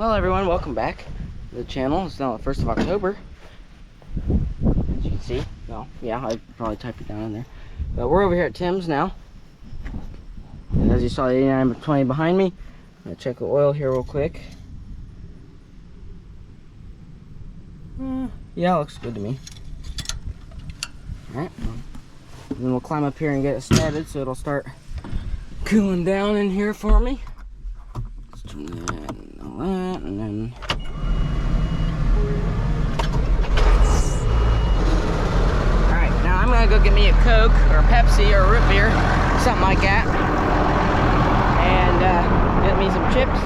Well, everyone, welcome back to the channel. It's now the 1st of October. As you can see. Well, yeah, I probably typed it down in there. But we're over here at Tim's now. And as you saw the 8920 behind me, I'm going to check the oil here real quick. Yeah, it looks good to me. Alright. And then we'll climb up here and get it started so it'll start cooling down in here for me. Let's turn that and all that, and then alright, now I'm gonna go get me a Coke or a Pepsi or a root beer, something like that, and get me some chips.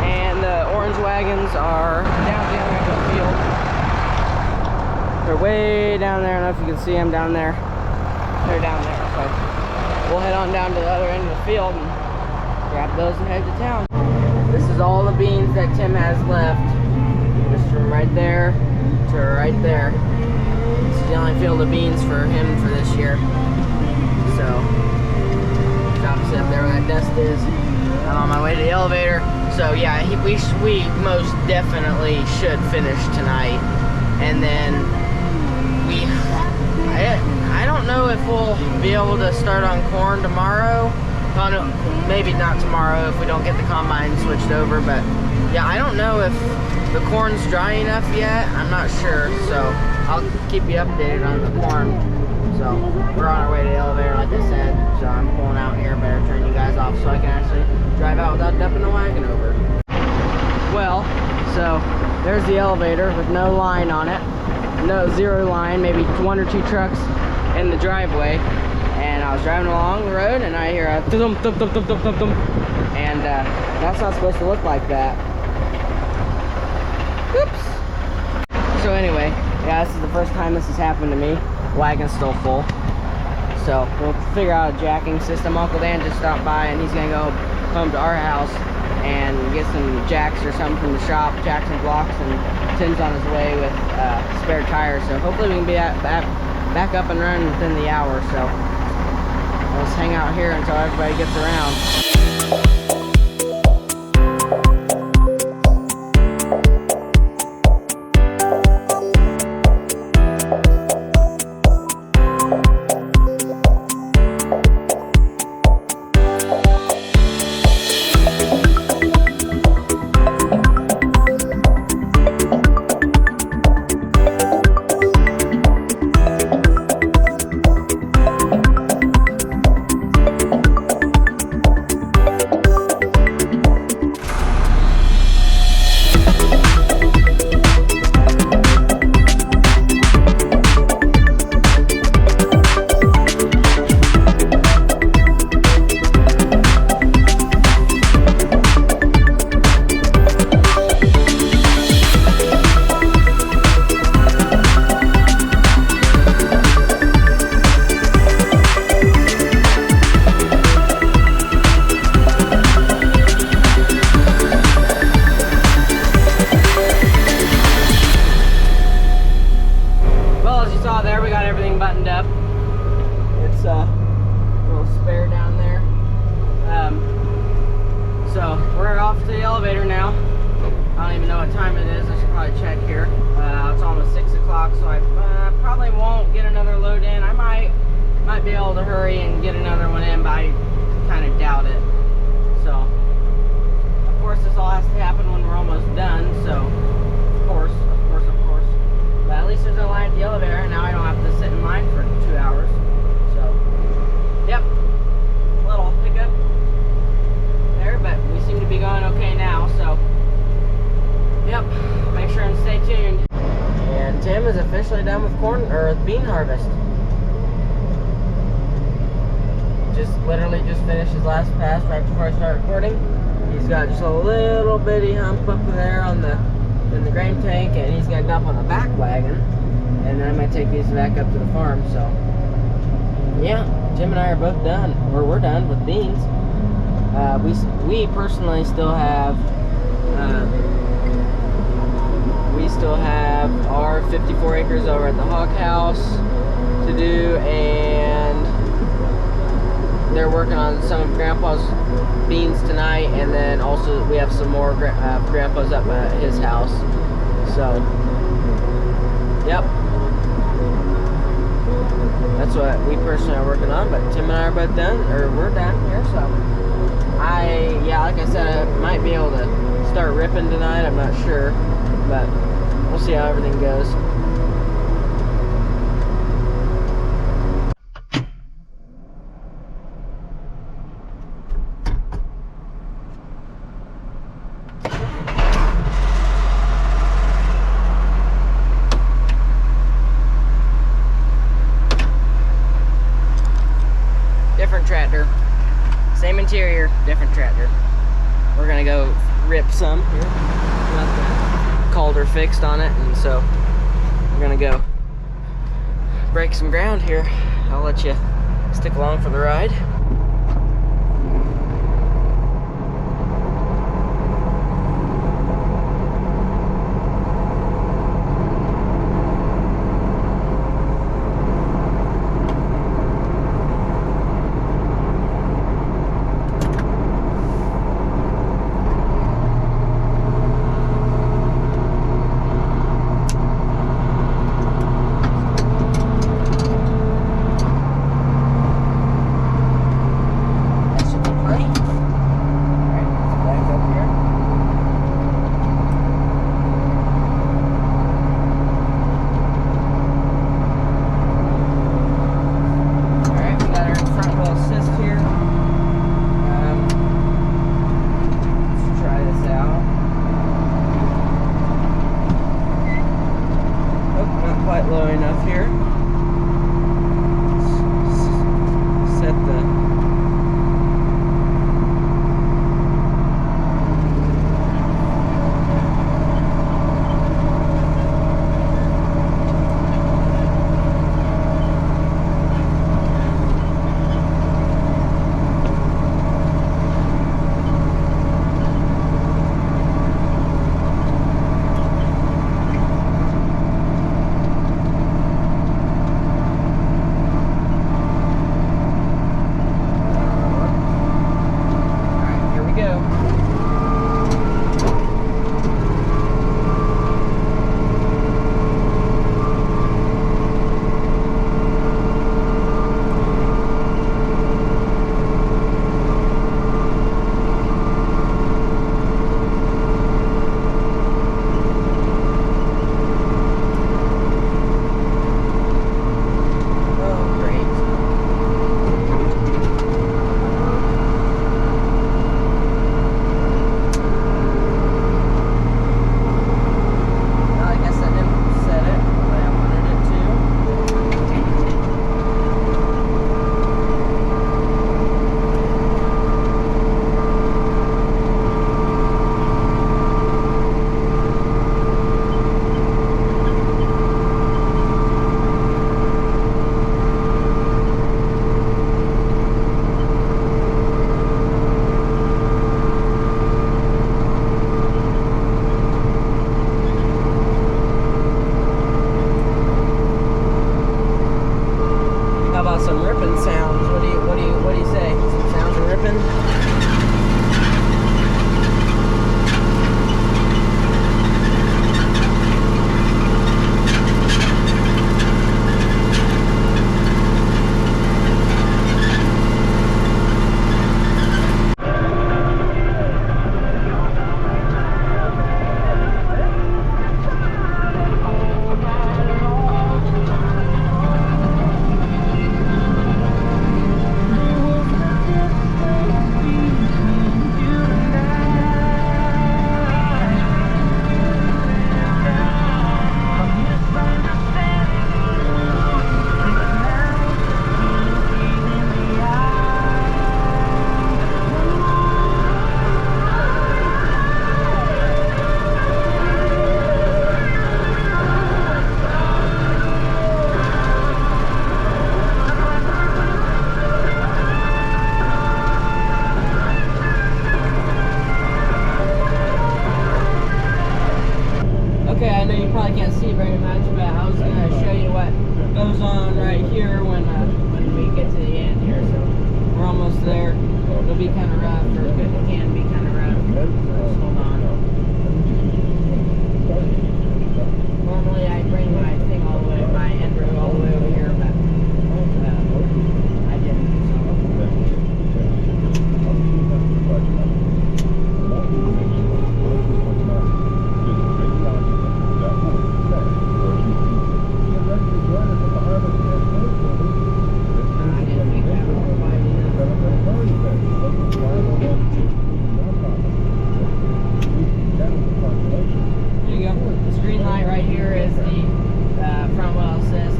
And the orange wagons are down the other field. They're way down there. I don't know if you can see them down there. They're down there, so we'll head on down to the other end of the field and grab those and head to town. This is all the beans that Tim has left. Just from right there to right there. This is the only field of beans for him for this year. So, obviously up there where that dust is. I'm on my way to the elevator. So yeah, we most definitely should finish tonight. And then I don't know if we'll be able to start on corn tomorrow. Well, no, maybe not tomorrow if we don't get the combine switched over, but yeah, I don't know if the corn's dry enough yet. I'm not sure, so I'll keep you updated on the corn. So we're on our way to the elevator, like I said, so I'm pulling out here. Better turn you guys off so I can actually drive out without dumping the wagon over. Well, so there's the elevator with no line on it. No, zero line, maybe 1 or 2 trucks in the driveway. And I was driving along the road and I hear a thump, thump, thump, thump, thump, thump, thump. And that's not supposed to look like that. Oops. So anyway, yeah, this is the first time this has happened to me. Wagon's still full. So we'll figure out a jacking system. Uncle Dan just stopped by and he's gonna go home to our house and get some jacks or something from the shop, jacks and blocks, and Tim's on his way with spare tires. So hopefully we can be back up and running within the hour. So let's hang out here until everybody gets around. Officially done with corn or bean harvest. Literally just finished his last pass right before I start recording. He's got just a little bitty hump up there on in the grain tank, and he's gonna dump on the back wagon, and then I'm gonna take these back up to the farm. So yeah, Tim and I are both done, or we're done with beans. We personally still have our 54 acres over at the hog house to do, and they're working on some of Grandpa's beans tonight, and then also we have some more Grandpa's up at his house. So, yep, that's what we personally are working on. But Tim and I are both done, or we're done here. So, yeah, like I said, I might be able to start ripping tonight. I'm not sure, but we'll see how everything goes. Different tractor, same interior, different tractor. We're gonna go rip some here. Got the Calder fixed on it, and so we're gonna go break some ground here. I'll let you stick along for the ride. Low enough here. Set the here is the front wheel assist.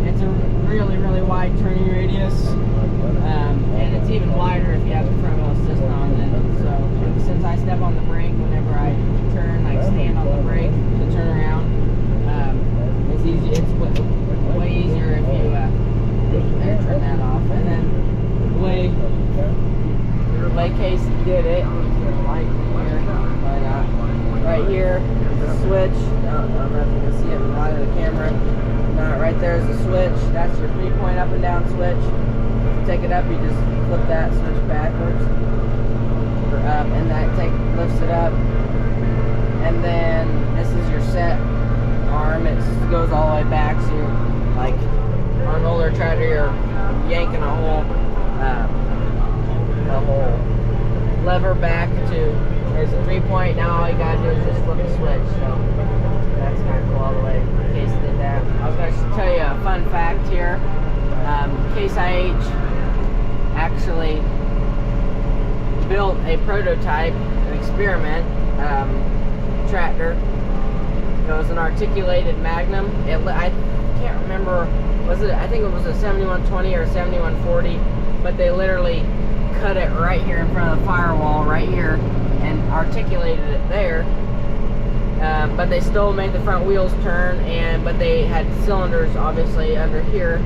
It's a really wide turning radius, and it's even wider if you have the front wheel assist on. And so since I step on the brake whenever I turn, like stand on the brake to turn around, it's easy. It's way easier if you there, turn that off. And then the way Case did it, like here, but right here is the switch. I don't know if you can see it in the light of the camera. Right there is the switch. That's your 3-point up and down switch. If you take it up, you just flip that switch backwards or up, and that lifts it up. And then this is your set arm. It goes all the way back, so you're like on an older tractor, you're yanking a whole lever back to. There's a 3-point. Now all you gotta do is just flip the switch. So that's kind of cool all the way. Case did that. I was going to tell you a fun fact here. Case IH actually built a prototype, an experiment tractor. It was an articulated Magnum. I can't remember, I think it was a 7120 or a 7140, but they literally cut it right here in front of the firewall, right here, and articulated it there. But they still made the front wheels turn, but they had cylinders obviously under here,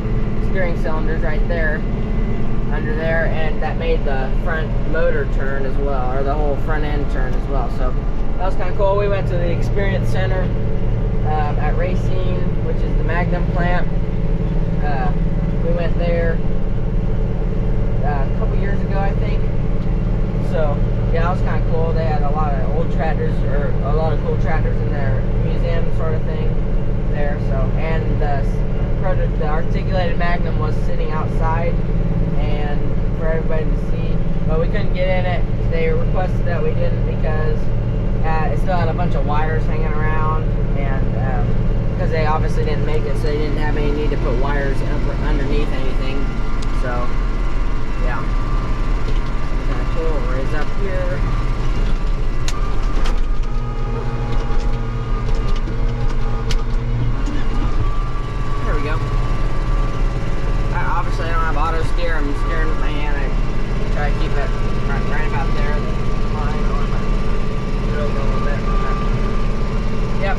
steering cylinders right there, under there, and that made the front motor turn as well, or the whole front end turn as well. So that was kind of cool. We went to the Experience Center at Racine, which is the Magnum plant. We went there a couple years ago, I think. So yeah, that was kind of cool. They had a lot of old tractors, or a lot of cool tractors in their museum sort of thing there. So, and the articulated Magnum was sitting outside and for everybody to see, but we couldn't get in it. They requested that we didn't because it still had a bunch of wires hanging around, and because they obviously didn't make it, so they didn't have any need to put wires underneath anything. So yeah, kind of cool. We'll raise up here. There we go. Obviously I don't have auto steer. I'm steering with my hand. I try to keep it right about there. Yep,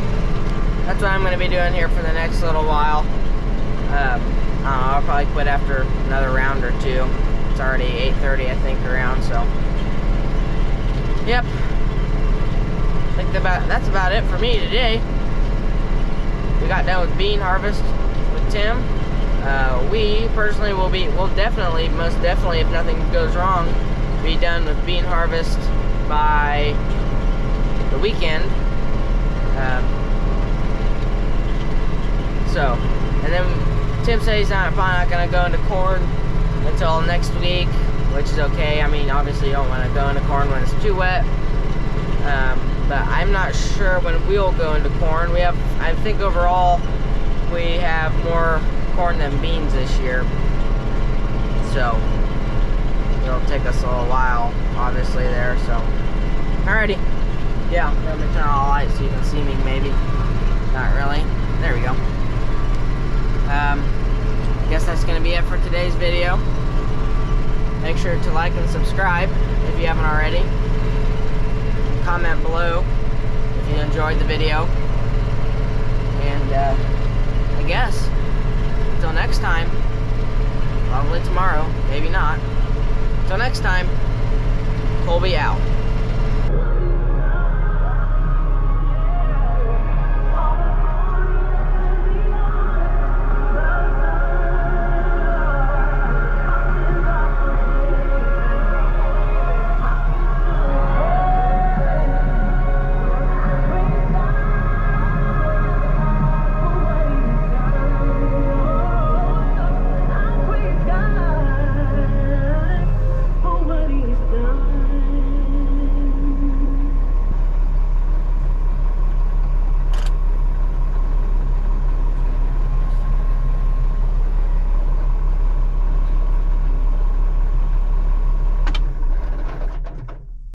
that's what I'm going to be doing here for the next little while. I don't know, I'll probably quit after another round or two. It's already 8:30, I think, around. So yep, I think that's about it for me today. We got done with bean harvest with Tim. We personally will definitely, most definitely, if nothing goes wrong, be done with bean harvest by the weekend. So, and then Tim said he's probably not going to go into corn until next week, which is okay. I mean, obviously you don't want to go into corn when it's too wet. But I'm not sure when we'll go into corn. I think overall we have more corn than beans this year. So it'll take us a little while, obviously, there. So alrighty. Yeah, let me turn on the lights so you can see me, maybe. Not really. There we go. Guess that's going to be it for today's video. Make sure to like and subscribe if you haven't already. Comment below if you enjoyed the video. And I guess until next time, probably tomorrow, maybe not. Until next time, Kolbe out.